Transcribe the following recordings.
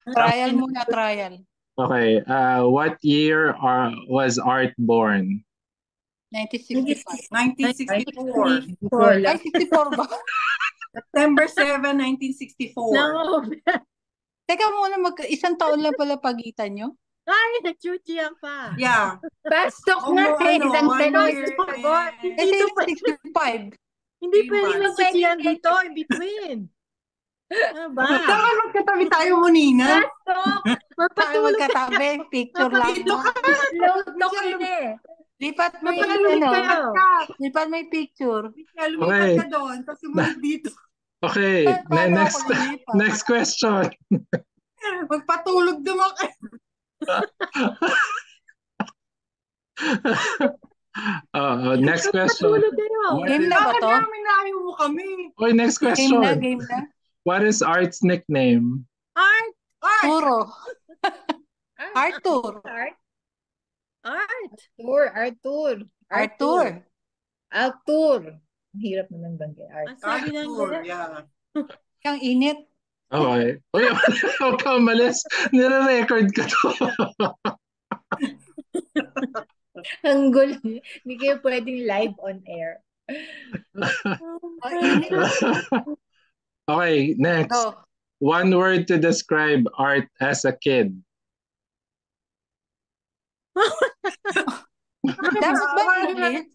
Trial muna, trial. Okay. What year was Art born? 1965. 1964. Hindi ko Ay, alam. 64 ba? September 7, 1964. No. Teka muna, isang taon lang pala pagitan nyo? Ay, nagchuchiyak pa. Yeah. Pastok na eh. Isang 1 tanong year sagot. and... Kasi Dito pa. 65. Hindi 3 pwede months. magchuchiyan dito in between. Ano ba? Dapat magkatabi tayo munina. Pastok. Tayo Magpatulog ka. magkatabi, picture lang. Dito ka. Load to ka eh. Lipat mo yung Magpatulog kayo. lipat mo yung picture. Lumipat ka doon, tapos sumunod dito. Okay. Paano Next ako lilipat? next question. Magpatulog naman kayo. Next question. Magpatulog kayo. Game na ba Bakit to? namin ayaw mo kami? Okay, next question. Game na. What is Art's nickname? Art. Puro. Arthur. Art. Arthur. Ang hirap naman banggit. Art. Ang sabi ng Arthur, yeah. Ang init. Okay. Uy, huwag ka umalis. Nire-record ka to. Ang gulo. Hindi kayo pwedeng live on air. Ang init. Okay, next. Go. One word to describe Art as a kid. Dapat ba English?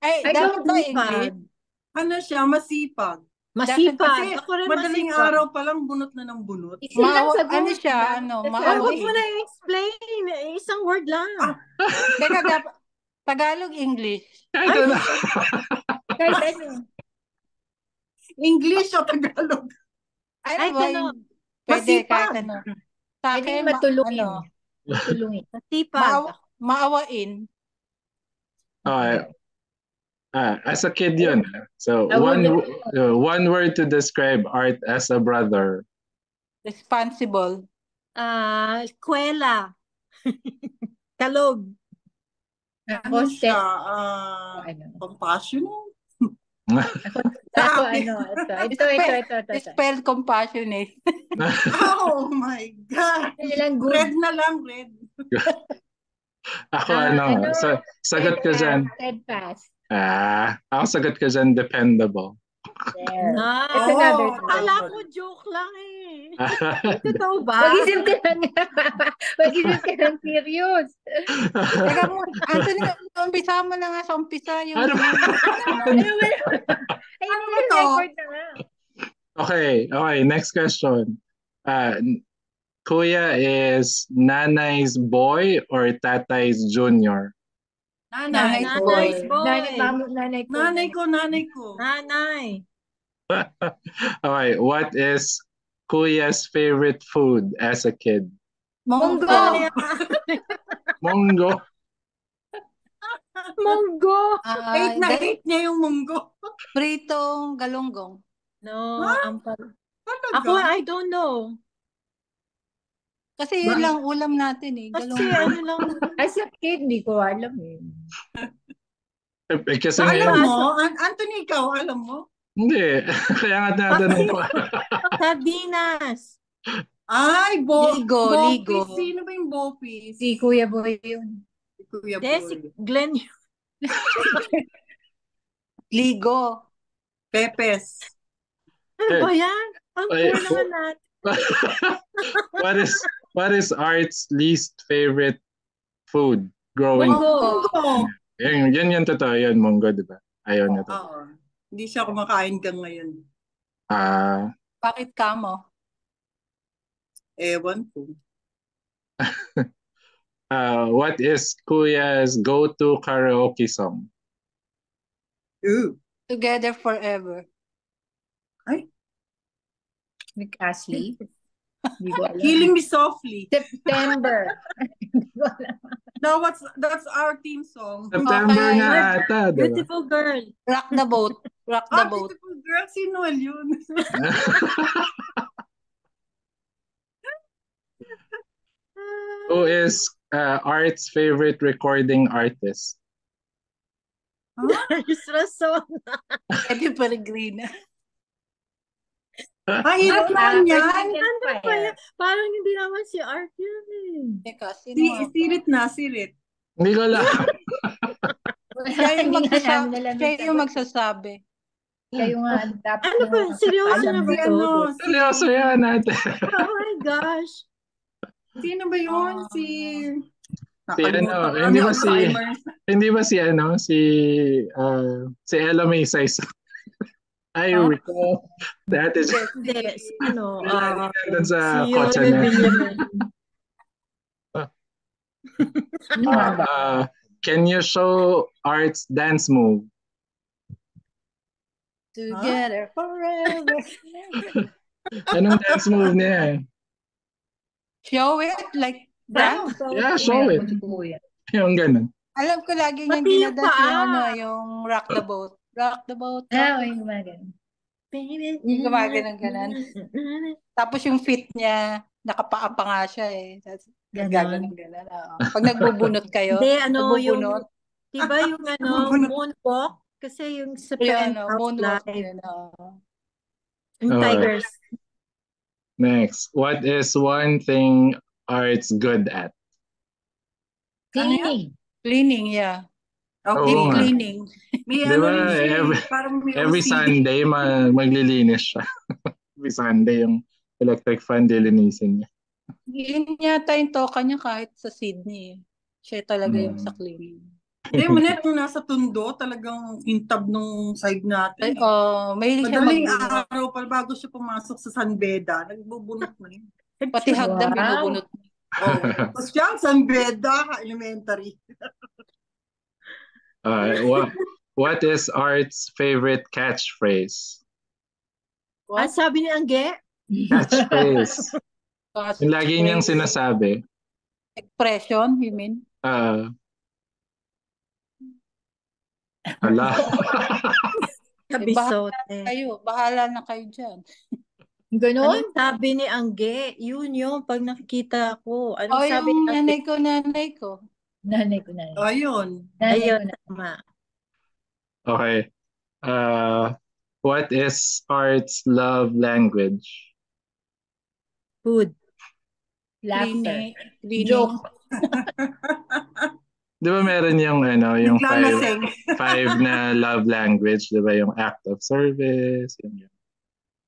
Ay, I dapat don't ba know, English? Ano siya, masipag. Masipag. Kasi Ako rin madaling masipag. araw pa lang bunot na ng bunot. Isa lang Maawa- sagot. ano siya, Kasi maawain. huwag mo na i-explain. Isang word lang. Teka, dapat Tagalog, English. I don't know. Kahit ano. English o Tagalog? Ano ba ano, yung pwede masipag. kahit ano. Sa Pwedeng akin, matulungin. ano, Matulungin. Masipag. maawain. Okay. As a kid yun. So, I one word to describe Art as a brother. Responsible. Eskwela. Talog. Ano Ako, siya? ano? Compassionate? Ako, ano, ito. Spell compassionate. Oh my God! Nilang Red good. na lang, red. Ako sagot ko dyan. Steadfast. Ako sagot ko dyan, dependable. There. Oh, It's another akala ko joke lang eh. Totoo ba? Mag-isip ka lang. Mag-isip ka lang serious. Teka mo, Anthony, umpisa mo na nga sa umpisa yung... Ano ba? Ay, hindi to? record na nga. Okay, next question. Kuya is nanay's boy or tatay's junior? Nanay. Nanay. Nanay ko. Nanay ko. Nanay. Okay, what is Kuya's favorite food as a kid? Monggo. Monggo. Monggo. Hate na hate niya yung munggo. Pritong galunggong. No, Talaga? Ako, I don't know. Kasi yun lang ulam natin eh. Kasi Galunggong. ano lang. As a kid, hindi ko alam eh. Kasi Alam ngayon, mo? Anthony, ikaw, alam mo? hindi. Kaya nga tinatanong ko. Sardinas. Ay, Ligo. Bopis. Sino ba yung Bopis? Si Kuya Boy yun. Si Kuya Si Boy. Glenn yun. Ligo. Pepes. Ano ba yan? Ang Ay, cool naman natin. what is Art's least favorite food growing up? Monggo. Yan totoo yan, monggo, di ba? Ayaw na to. Oo. Hindi siya kumakain ka ngayon. Bakit ka mo? Ewan ko. What is Kuya's go-to karaoke song? Ooh. Together forever. Nick Ashley. Hindi ko alam. Killing Me Softly. September. Hindi ko alam. No, that's our theme song. September Okay. nga ata, di ba? Beautiful girl. Rock the boat. Rock the boat. Beautiful Girl. Sino yun? Who is Art's favorite recording artist? Darius Rason. Eddie Peregrina. Ay, hirap naman yan. Earth, Wind, and Fire. Parang hindi naman si Art yun eh. Teka, sino nga ba? Sirit na, sirit. Hindi ko alam. Siya yung, Hindi nga namin alam siya yung yung sagot. magsasabi. Kayo nga, dapat Ano ba? Seryoso alam na ba niyo. to? Seryoso yan natin. Oh my gosh. Sino ba yun? Si... Si ano, hindi ba si Ella May Size? I recall that is Hindi, ano, nandun sa si kotse Yone na. Villanueva. Ano nga ba? Can you show Art's dance move? Together forever. Anong dance move niya? Show it like that. Yeah, show it. Yung ganun. Alam ko lagi niyang Pati yung ginadas yung paa. yung rock the boat. Rock the boat. Ah, yung gumagano. Yung gumaganon ganon. Tapos yung feet niya, nakapaa pa nga siya eh. Tapos Ganon. gaganon ganon. Oo. Pag nagbubunot kayo, Hindi, ano, yung, nagbubunot. diba yung ano, moonwalk? Kasi yung sa Yung Penthouse moonwalk Live, yun. Oo. yung Alright. Tigers. Next, what is one thing Art's good at? Cleaning. Cleaning, yeah. Oo Deep nga. cleaning. May Di ano ba, rin siya eh, every- parang may Every OCD. Sunday, maglilinis siya. Every Sunday, yung electric fan, dilinisin niya. Yun yata yung toka niya kahit sa Sydney. Siya talaga yung Hmm. sa cleaning. Hindi, manet nung nasa Tondo, talagang hintab nung side natin. Ay, mahilig siya Madaling magbunot. araw pa bago siya pumasok sa San Beda, nagbubunot na yun. Pati hagdan Wow. binubunot. Oh. Tapos siya, San Beda, elementary. What is Art's favorite catchphrase? Ah, sabi ni Angge, Catchphrase. Yung lagi niyang sinasabi. Expression, you mean? Ala. kabisote. Bahala na kayo dyan. Ganon? Sabi ni Angge, yun pag nakikita ko. Anong sabi yung ni Angge? nanay ko. Nanay ko. Ayun. Ayun, tama. Okay. What is Art's love language? Food. Laughter. Cleaning. Joke. Di ba meron yung yung Naglalasing. five na love language, di ba yung act of service, yun.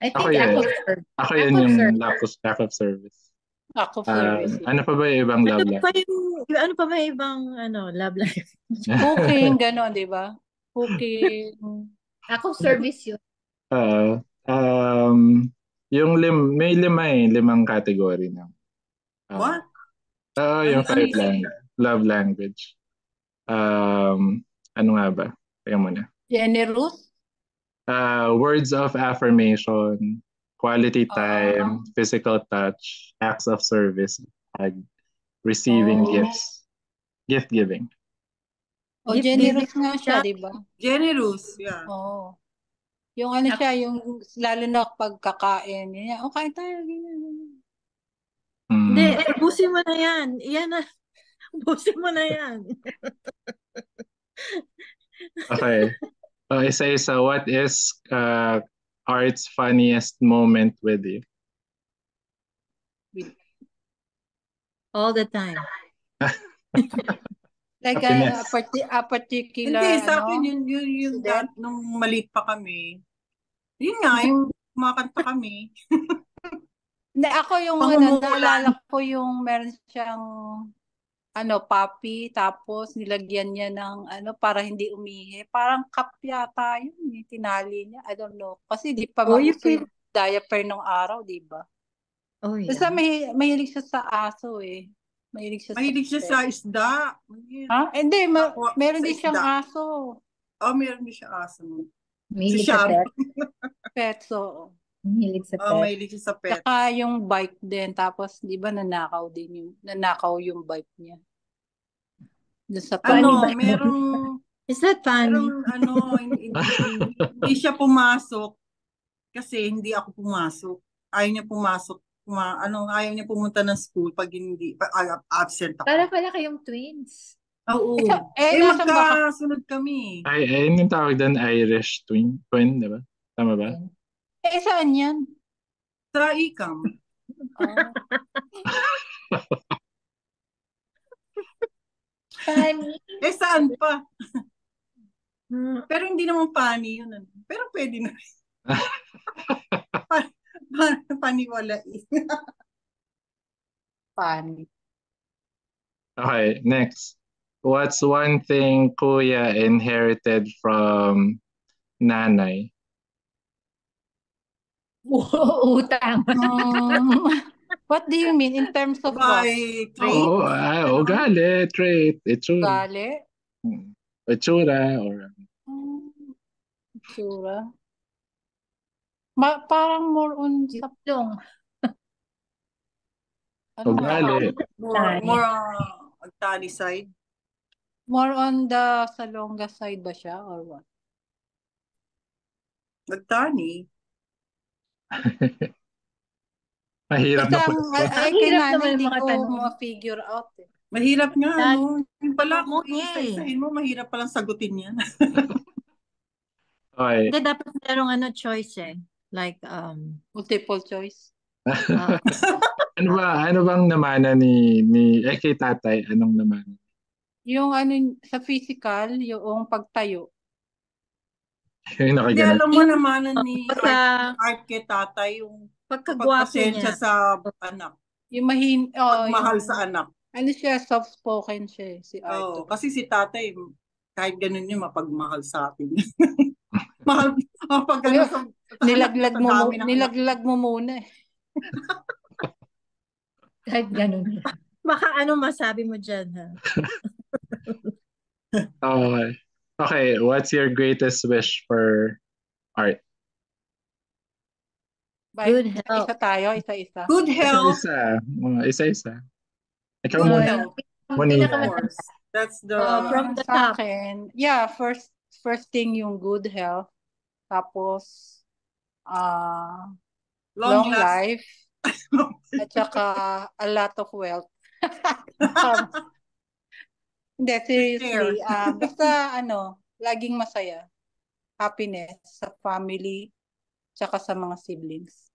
I Ako think yun. ako serve. Ako Act yun of yung service. act of service. Act of service. Ano pa ba yung ibang love Ano pa language? ano pa may ibang love life? Cooking, gano'n, di ba? Cooking. Ako service yun. Yung may limang category na. What? Yung Ano five yun? love language. Ano nga ba? Kaya muna. Generous. Words of affirmation, quality time, physical touch, acts of service, and receiving gifts. Gift giving. O, Gift generous giving nga siya, di ba? Generous. Yeah. Oo. Yung siya, yung lalo na pagkakain. Yan, kain tayo. Ganyan. Hindi, ubusin mo na yan. Iyan na. Ubusin mo na yan. Okay. Isa-isa, what is Art's funniest moment with you? All the time. Like Happiness. a particular, Hindi, sa akin yung incident? nung maliit pa kami. Yun nga, yung kumakanta kami. Hindi, ako yung Pangungumulan. naalala ko yung meron siyang puppy, tapos nilagyan niya ng para hindi umihi. Parang cup yata yun, tinali niya. I don't know. Kasi di pa you mauso yung diaper nung araw, di ba? Oh, yeah. Basta mahilig siya sa aso eh. Mahilig siya sa isda. Ha? Hindi, meron Sa din siyang isda. aso. Meron din siya aso. Mahilig Si sa Sham. pet. Pet, so. Mahilig sa pet. Mahilig siya sa pet. Saka yung bike din. Tapos, di ba, nanakaw yung bike niya. Doon sa Merong, Is that funny? hindi siya pumasok kasi hindi ako pumasok. Ayaw niya pumasok. Ayaw niya pumunta ng school pag absent ako. Para pala kayong twins. Oo. nasaan ba? Magkasunod kami. Ayun yung tawag doon, Irish twin, di ba? Tama ba? Saan yan? Sa ikam. Ah, Funny. Saan pa? Hmm. Pero hindi naman funny yun. Pero pwede na. Paniwalain. funny. Okay, next. What's one thing Kuya inherited from nanay? Utang. What do you mean in terms of what? By trait? Ugali, trait, itsura. Ugali? Itsura or Itsura? Parang more on sa Long. ano nga? ugali. More Agtani side. More on the Salonga side ba siya or what? Agtani. Mahirap na Basta po. ay Ang kay hirap nanay naman hindi yung mga ko tanong. ma-figure out eh. Mahirap nga, ano? Yung pala, mo kung niya eh. isa-isahin mo, mahirap palang sagutin yan. Okay. Hindi, dapat merong choice eh. Like, Multiple choice. Ano bang namana ni kay tatay? Anong namana? Yung sa physical, yung pagtayo. Yung Hindi, nakaganan. alam mo naman ni pagka, Art kay tatay, yung pagkagwapo pagpasensya niya. sa anak. Yung Pagmahal yung, sa anak. ano siya, soft-spoken siya si Oo, Arthur. kasi si tatay, kahit ganun yun, mapagmahal sa atin. Mahal, pag ganun sa Nilaglag anak, sa dami ng anak. nilaglag mo muna eh. Kahit ganun. Baka masabi mo dyan, ha? Okay. Okay, what's your greatest wish for Art? Good Isa tayo, isa-isa. Good health. Isa-isa. Ikaw Good muna. health. Monita. Of course. That's the From the Sa top. akin, first thing yung good health. Tapos, long life. At saka a lot of wealth. Hindi, seriously. Basta laging masaya. Happiness sa family, tsaka sa mga siblings.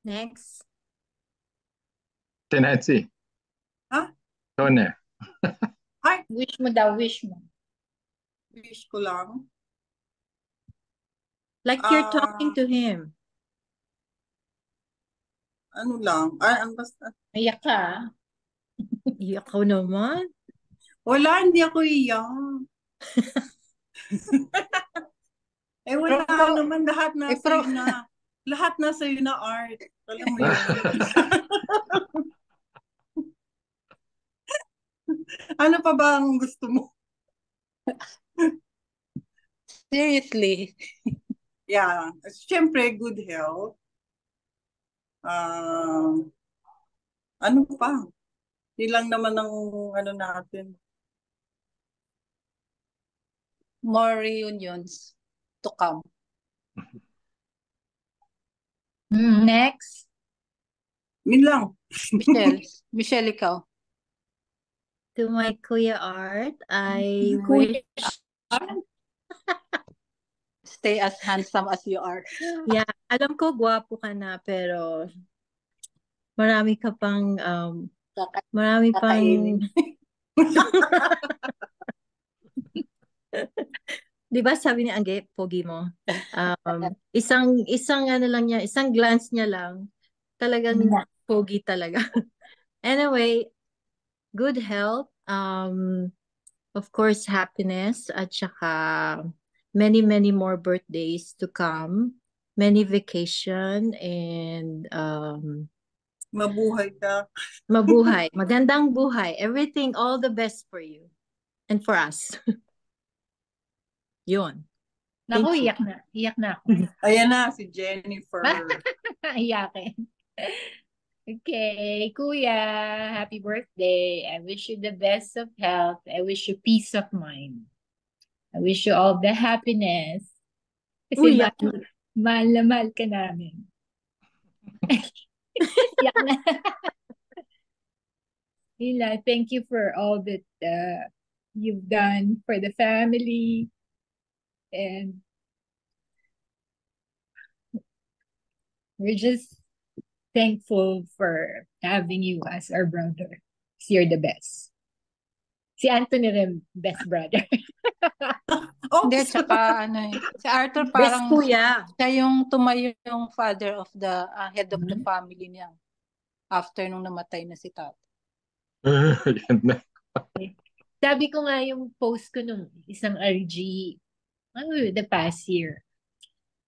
Next. Nancy. Ha? Ikaw na. Wish mo daw, wish mo. wish ko lang. Like you're talking to him. Ano lang. Basta. Iyak ka. Iyak ko naman. Wala, hindi ako iyak. Wala naman. Lahat nasa iyo na. Lahat nasa iyo na, Art. Alam mo yun. Ano pa ba ang gusto mo? Seriously. Yeah. Siyempre, good health. Ano pa? Hindi lang naman ang natin. More reunions to come. Next. Yun lang. Michelle, ikaw. To my Kuya Art, I wish... Stay as handsome as you are. Yeah, alam ko gwapo ka na, pero marami ka pang... marami pang... Di ba sabi ni Angge, pogi mo? Isang lang niya, isang glance niya lang, talagang pogi talaga. Anyway, good health, of course, happiness, at saka many more birthdays to come, many vacation, and Mabuhay ka. mabuhay, magandang buhay, everything, all the best for you and for us. Yun. Naku, Thank you. iyak na. Iyak na ako. Ayan na, si Jennifer. Iyakin. Okay, Kuya, happy birthday. I wish you the best of health. I wish you peace of mind. I wish you all the happiness. Kasi Uy, mahal na mahal ka namin. Iyak na. Hila, thank you for all that you've done for the family. And We're just thankful for having you as our brother. 'Cause you're the best. Si Anthony rin, best brother. Oh, Hindi, tsaka ano si Arthur Best parang kuya. siya yung tumayo yung father of the head of the family niya after nung namatay na si Tat. Yan na. Sabi ko nga yung post ko nung isang RG, the past year.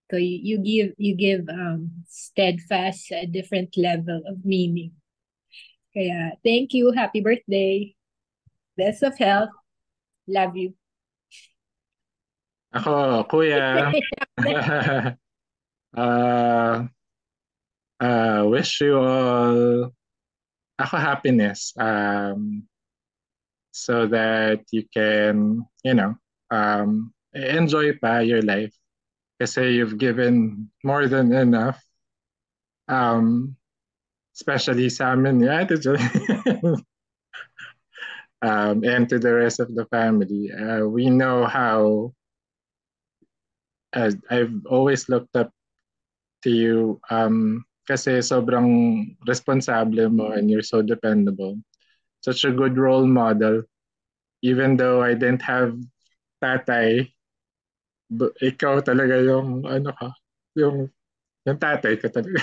So you give steadfast a different level of meaning. Kaya thank you, happy birthday. Best of health. Love you. Ako, kuya, wish you all ako happiness, so that you can, enjoy pa your life. Kasi you've given more than enough. Especially sa amin, yeah, and to the rest of the family. We know how I've always looked up to you, kasi sobrang responsable mo and you're so dependable. Such a good role model. Even though I didn't have tatay, ikaw talaga yung yung tatay ko talaga.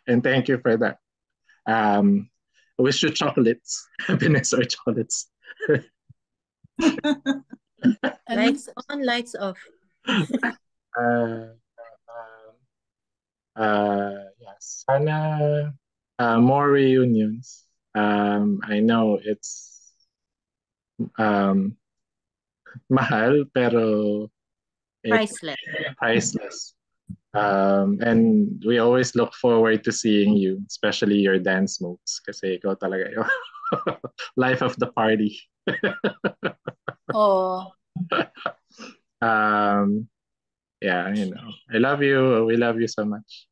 And thank you for that. I wish you chocolates. Happiness or chocolates. Lights on, lights off. Yes. Sana more reunions. I know it's mahal, pero it's Priceless. priceless. And we always look forward to seeing you, especially your dance moves, kasi ikaw talaga yung life of the party. Oh, Yeah, I love you. We love you so much.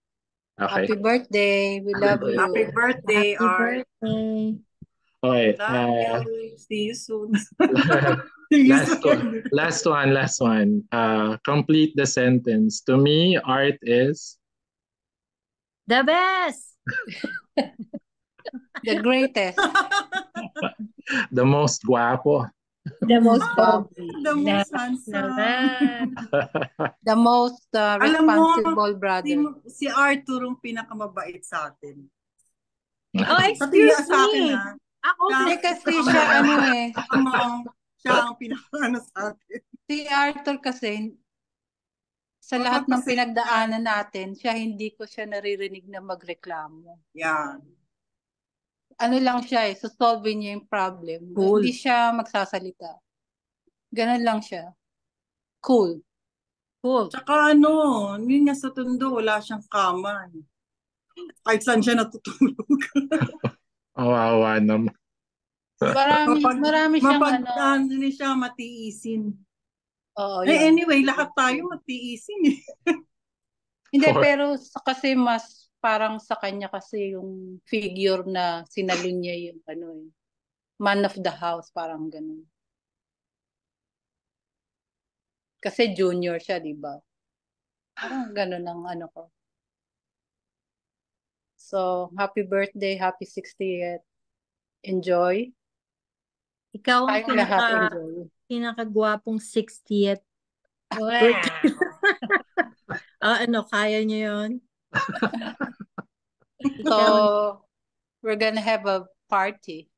Okay. happy birthday. We love you. happy birthday, Happy Art. birthday. Okay. Love you. See you soon. See you soon. Last one. Complete the sentence. To me, art is The best. The greatest. the most guapo. The most pogi. The most handsome. Naman. The most Alam mo, responsible brother. Si Arthur ang pinakamabait sa atin. Oh, Sa tingin excuse sa akin, me. ha? Ako, Hindi kasi siya Siya ang pinakaano sa atin. si Arthur kasi sa lahat ng pinagdaanan natin, hindi ko siya naririnig na magreklamo. Yan. Ano lang siya so solve niya yung problem. Cool. Hindi siya magsasalita. Ganun lang siya. Cool. Tsaka yun nga sa Tondo, wala siyang kama. Kahit saan siya natutulog. Awawa naman. Marami siyang Mapag siya matiisin. Oo, Anyway, lahat tayo matiisin. Hindi, pero kasi mas parang sa kanya kasi yung figure na sinalun niya yung man of the house, parang ganun. Kasi junior siya, di ba? Parang ganun ang ko. So, happy birthday, happy 60th. Enjoy. Ikaw ang Tayong lahat enjoy. pinakagwapong 60th. Wow. Kaya niyo yun? So, we're gonna have a party.